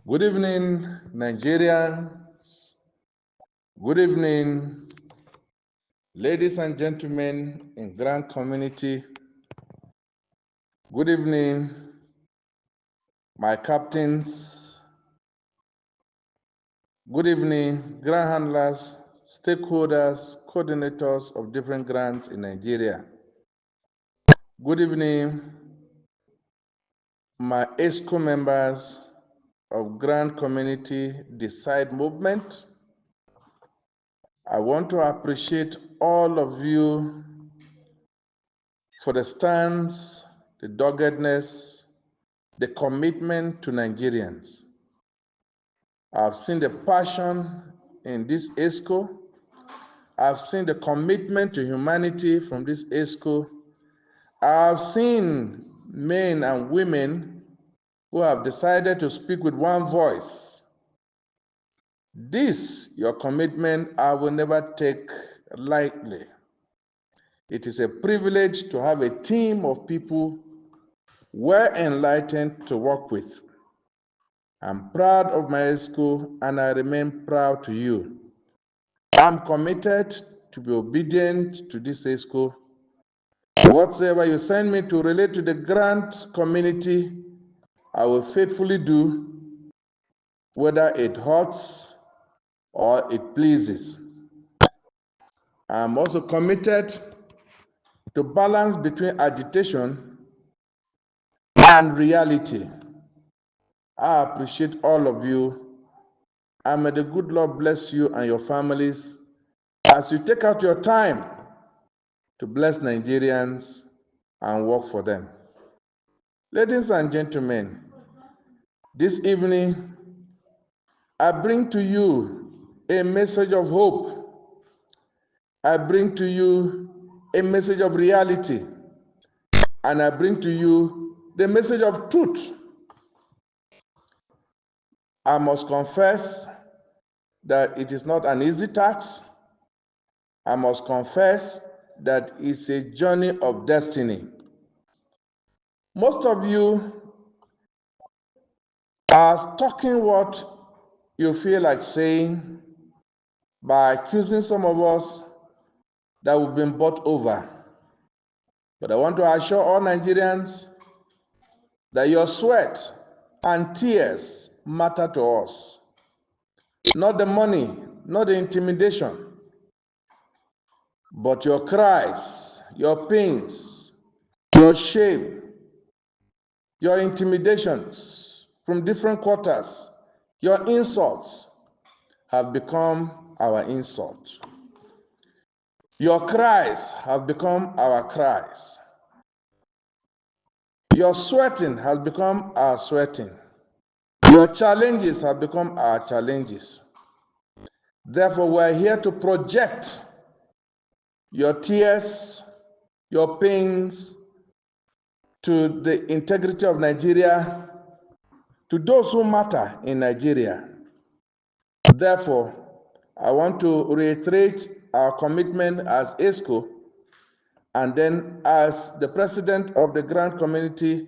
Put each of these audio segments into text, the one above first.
Good evening, Nigeria. Good evening, ladies and gentlemen in grand community. Good evening, my captains. Good evening, grant handlers, stakeholders, coordinators of different grants in Nigeria. Good evening, my ESCO members of Grand Community Decide Movement. I want to appreciate all of you for the stance, the doggedness, the commitment to Nigerians. I've seen the passion in this ESCO. I've seen the commitment to humanity from this ESCO. I've seen men and women who have decided to speak with one voice. This, your commitment, I will never take lightly. It is a privilege to have a team of people well enlightened to work with. I'm proud of my ESCO and I remain proud to you. I'm committed to be obedient to this ESCO. Whatsoever you send me to relate to the grant community, I will faithfully do, whether it hurts or it pleases. I'm also committed to balance between agitation and reality. I appreciate all of you, and may the good Lord bless you and your families as you take out your time to bless Nigerians and work for them. Ladies and gentlemen, this evening I bring to you a message of hope. I bring to you a message of reality, and I bring to you the message of truth. I must confess that it is not an easy task. I must confess that it's a journey of destiny. Most of you are talking what you feel like saying by accusing some of us that we've been bought over. But I want to assure all Nigerians that your sweat and tears matter to us. Not the money, not the intimidation, but your cries, your pains, your shame, your intimidations from different quarters, your insults have become our insults. Your cries have become our cries. Your sweating has become our sweating. Your challenges have become our challenges. Therefore, we're here to project your tears, your pains to the integrity of Nigeria, to those who matter in Nigeria. Therefore, I want to reiterate our commitment as ESCO and then as the president of the Grand Community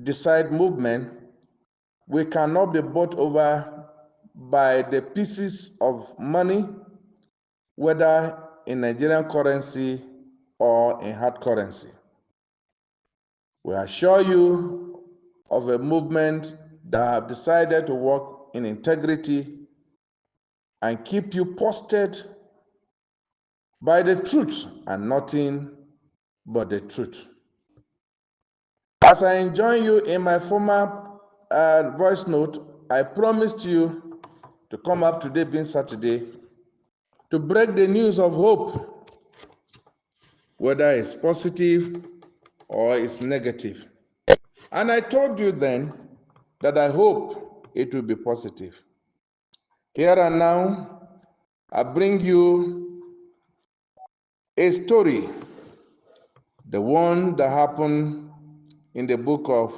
Decide Movement. We cannot be bought over by the pieces of money, whether in Nigerian currency or in hard currency. We assure you of a movement that have decided to work in integrity and keep you posted by the truth and nothing but the truth. As I join you in my former voice note, I promised you to come up today, being Saturday, to break the news of hope, whether it's positive or it's negative. And I told you then that I hope it will be positive. Here and now, I bring you a story, the one that happened in the book of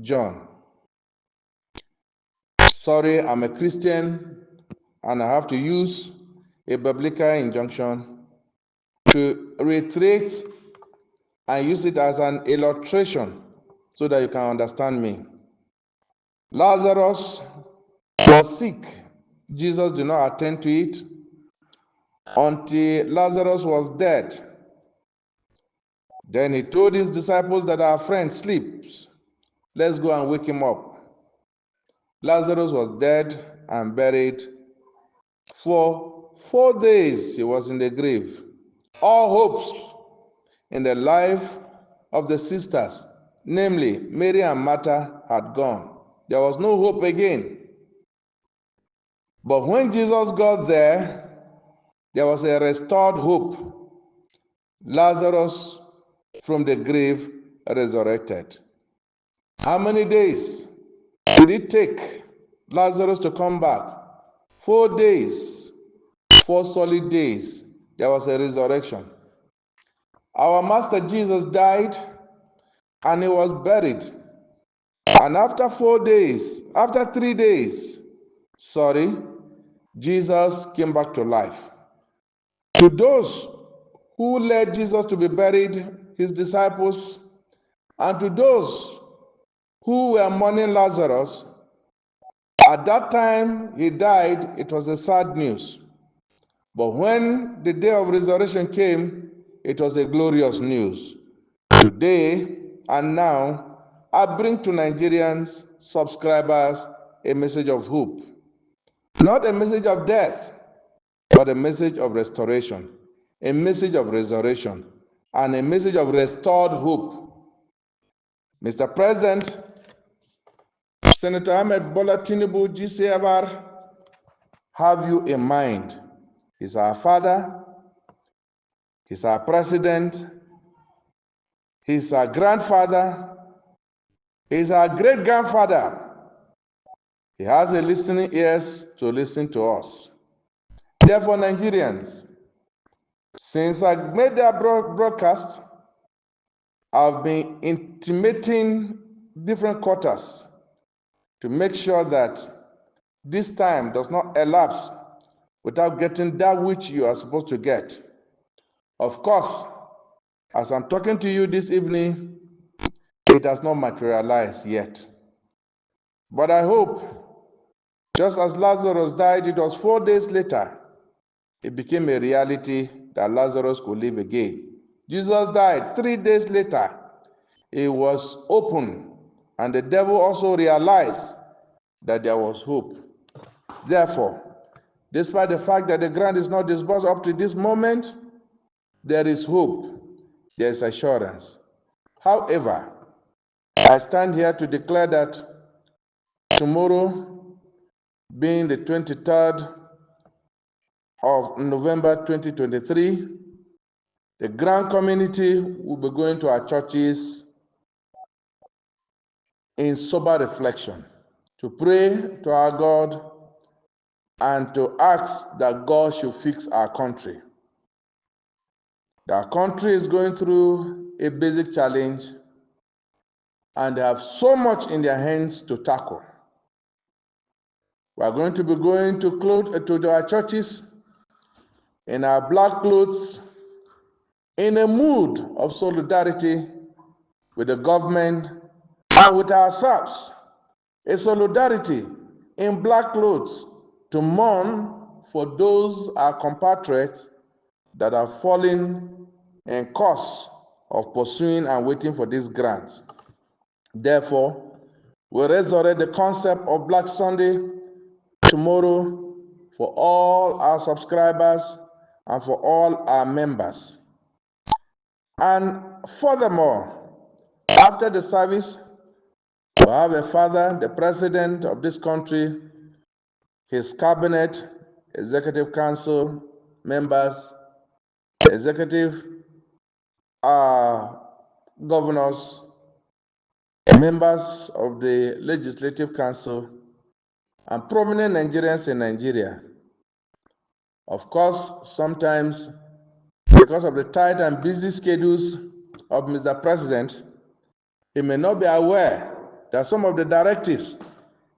John. Sorry, I'm a Christian, and I have to use a biblical injunction to reiterate and use it as an illustration so that you can understand me. Lazarus was sick. Jesus did not attend to it until Lazarus was dead. Then he told his disciples that our friend sleeps. Let's go and wake him up. Lazarus was dead and buried. For 4 days he was in the grave. All hopes in the life of the sisters, namely Mary and Martha, had gone. There was no hope again. But when Jesus got there was a restored hope. Lazarus from the grave resurrected. How many days did it take Lazarus to come back? 4 days, 4 solid days. There was a resurrection. Our Master Jesus died and he was buried. And after 3 days, Jesus came back to life. To those who led Jesus to be buried, his disciples, and to those who were mourning Lazarus, at that time he died, it was a sad news. But when the day of resurrection came, it was a glorious news. Today and now, I bring to Nigerians, subscribers, a message of hope. Not a message of death, but a message of restoration, a message of resurrection, and a message of restored hope. Mr. President, Senator Ahmed Bola Tinubu GCFR, have you in mind. He's our father, he's our president, he's our grandfather, he's our great-grandfather. He has a listening ears to listen to us. Therefore, Nigerians, since I made that broadcast, I've been intimating different quarters to make sure that this time does not elapse without getting that which you are supposed to get. Of course, as I'm talking to you this evening, it has not materialized yet. But I hope, just as Lazarus died, it was 4 days later, it became a reality that Lazarus could live again. Jesus died 3 days later. It was open, and the devil also realized that there was hope. Therefore, despite the fact that the grant is not disbursed up to this moment, there is hope, there is assurance. However, I stand here to declare that tomorrow, being the 23rd of November 2023, the grant community will be going to our churches in sober reflection to pray to our God and to ask that God should fix our country. Our country is going through a basic challenge and they have so much in their hands to tackle. We are going to be going to our churches in our black clothes in a mood of solidarity with the government and with ourselves. A solidarity in black clothes to mourn for those our compatriots that are falling in course of pursuing and waiting for these grants. Therefore, we resurrect the concept of Black Sunday tomorrow for all our subscribers and for all our members. And furthermore, after the service, we have a father, the president of this country, his cabinet, executive council members, executive governors, members of the Legislative Council, and prominent Nigerians in Nigeria. Of course, sometimes, because of the tight and busy schedules of Mr. President, he may not be aware that some of the directives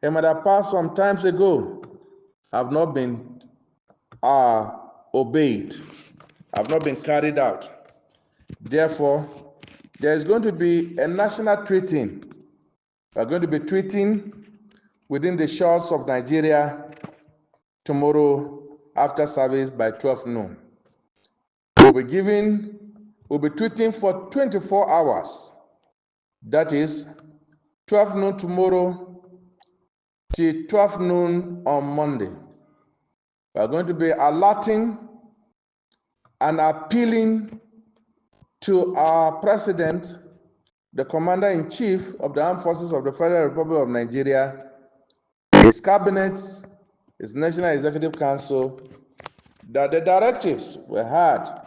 he might have passed some times ago have not been obeyed, have not been carried out. Therefore, there is going to be a national tweeting. We are going to be tweeting within the shores of Nigeria tomorrow after service by 12 noon. We'll be tweeting for 24 hours. That is 12 noon tomorrow till 12 noon on Monday. We are going to be alerting and appealing to our president, the commander-in-chief of the Armed Forces of the Federal Republic of Nigeria, his cabinet, his National Executive Council, that the directives we had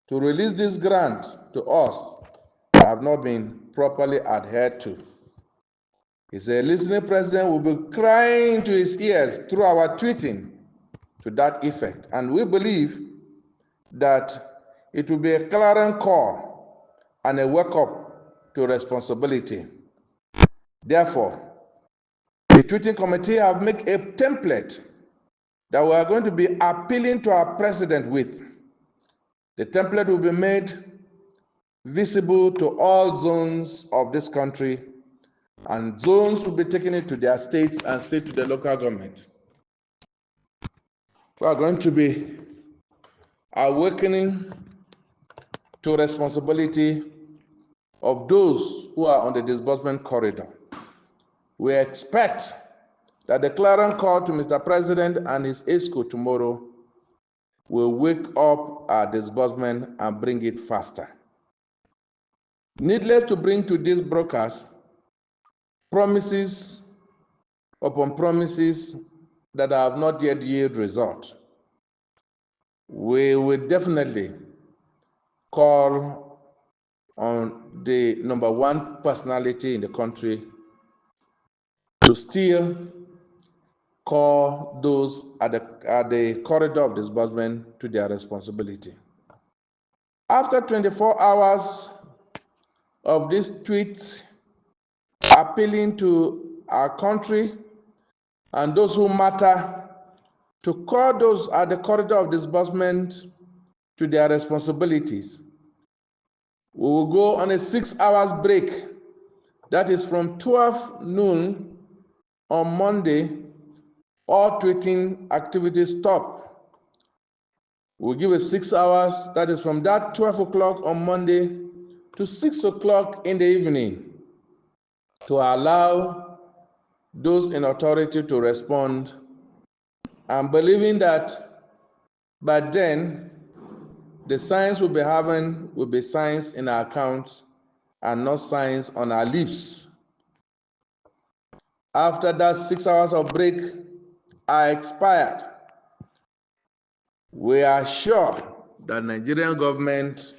to release this grant to us have not been properly adhered to. He's a listening president will be crying to his ears through our tweeting to that effect. And we believe that it will be a clarion call and a wake-up to responsibility. Therefore, the tweeting committee have made a template that we are going to be appealing to our president with. The template will be made visible to all zones of this country, and zones will be taking it to their states and state to the local government. We are going to be awakening to responsibility of those who are on the disbursement corridor. We expect that the clarion call to Mr. President and his ESCO tomorrow will wake up our disbursement and bring it faster. Needless to bring to these brokers promises upon promises that have not yet yielded result. We will definitely call on the number one personality in the country to still call those at the corridor of disbursement to their responsibility. After 24 hours of this tweet appealing to our country and those who matter to call those at the corridor of disbursement to their responsibilities, we will go on a 6 hours break. That is from 12 noon on Monday, all tweeting activities stop. We'll give it 6 hours, that is from that 12 o'clock on Monday to 6 o'clock in the evening, to allow those in authority to respond, and believing that by then the signs we'll be having will be signs in our accounts and not signs on our lips. After that 6 hours of break are expired, we are sure that Nigerian government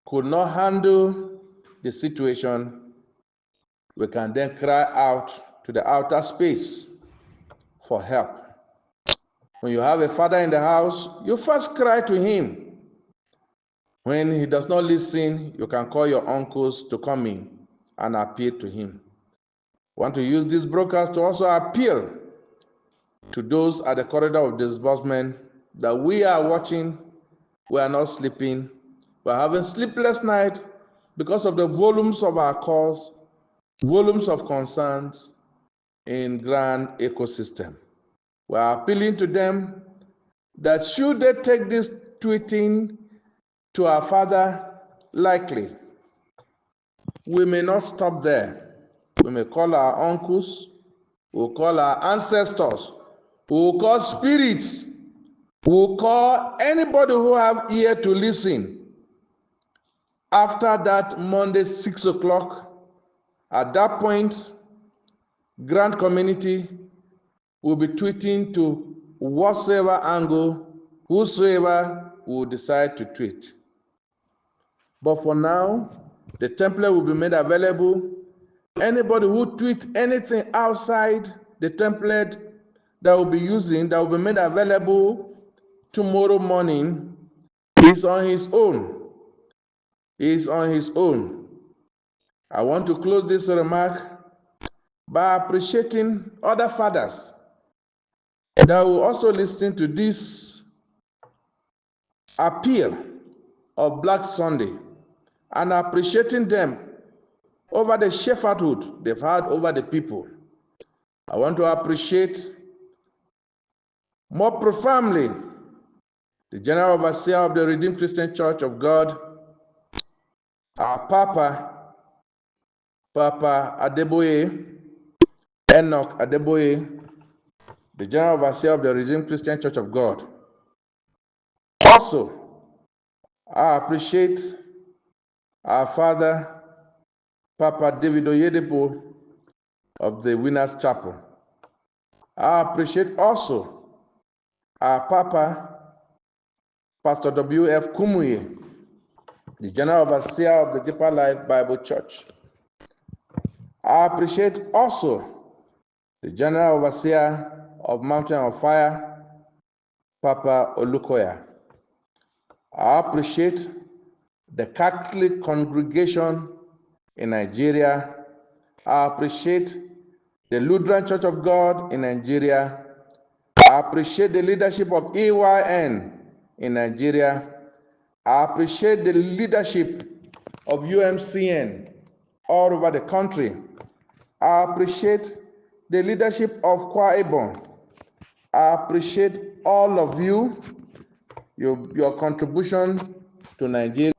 could not handle the situation. We can then cry out to the outer space for help. When you have a father in the house, you first cry to him. When he does not listen, you can call your uncles to come in and appeal to him. I want to use these brokers to also appeal to those at the corridor of disbursement that we are watching, we are not sleeping, we are having sleepless night because of the volumes of our calls, volumes of concerns in grand ecosystem. We are appealing to them that should they take this tweeting to our father lightly, we may not stop there. We may call our uncles, we'll call our ancestors, we'll call spirits, we'll call anybody who have ear to listen. After that Monday, 6 o'clock, at that point, grand community will be tweeting to whatsoever angle, whosoever will decide to tweet. But for now, the template will be made available. Anybody who tweets anything outside the template that will be using, that will be made available tomorrow morning, is on his own. Is on his own. I want to close this remark by appreciating other fathers that will also listen to this appeal of Black Sunday and appreciating them over the shepherdhood they've had over the people. I want to appreciate more profoundly the General Overseer of the Redeemed Christian Church of God, our Papa Adeboye, Enoch Adeboye, the General Overseer of the Redeemed Christian Church of God. Also, I appreciate our Father, Papa David Oyedepo of the Winners Chapel. I appreciate also our Papa, Pastor W.F. Kumuye, the General Overseer of the Deeper Life Bible Church. I appreciate also the General Overseer of Mountain of Fire, Papa Olukoya. I appreciate the Catholic congregation in Nigeria. I appreciate the Lutheran Church of God in Nigeria. I appreciate the leadership of EYN in Nigeria. I appreciate the leadership of UMCN all over the country. I appreciate the leadership of Kwa Ibom. I appreciate all of you. Your contribution to Nigeria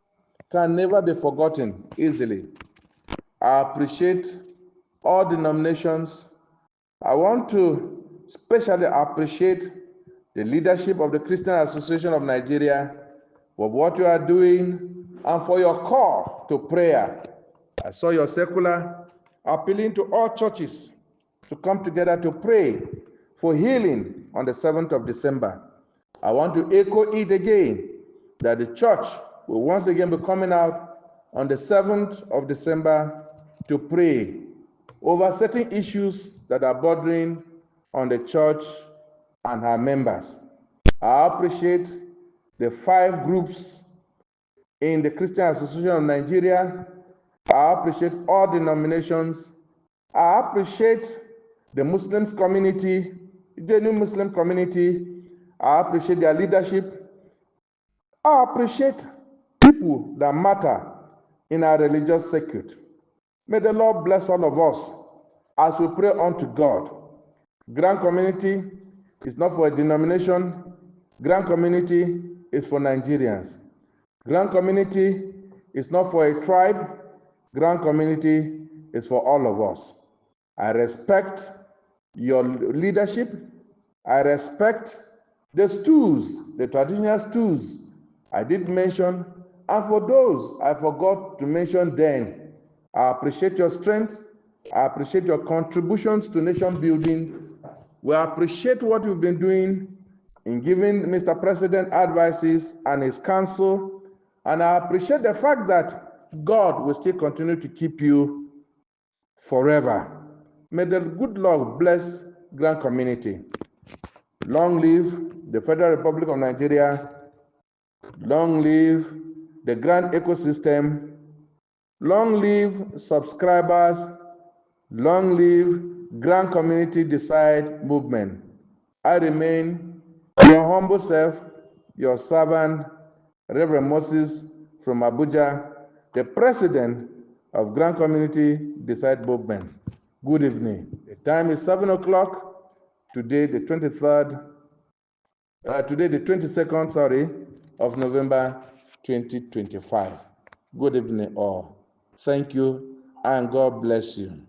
can never be forgotten easily. I appreciate all denominations. I want to especially appreciate the leadership of the Christian Association of Nigeria for what you are doing and for your call to prayer. I saw your circular appealing to all churches to come together to pray for healing on the 7th of December. I want to echo it again that the church will once again be coming out on the 7th of December to pray over certain issues that are bordering on the church and her members. I appreciate the 5 groups in the Christian Association of Nigeria. I appreciate all denominations. I appreciate the Muslim community, the new Muslim community. I appreciate their leadership. I appreciate people that matter in our religious circuit. May the Lord bless all of us as we pray unto God. Grand Community is not for a denomination. Grand Community is for Nigerians. Grand Community is not for a tribe. Grand Community is for all of us. I respect your leadership. I respect the stools, the traditional stools I did mention, and for those I forgot to mention then, I appreciate your strength. I appreciate your contributions to nation building. We appreciate what you've been doing in giving Mr. President advices and his counsel, and I appreciate the fact that God will still continue to keep you forever. May the good Lord bless Grand Community. Long live the Federal Republic of Nigeria. Long live the Grand Ecosystem. Long live subscribers. Long live Grand Community Decide movement. I remain your humble self, your servant, Reverend Moses from Abuja, the president of Grand Community Decide movement. Good evening. The time is 7 o'clock. Today, the 22nd, of November 2025. Good evening, all. Thank you, and God bless you.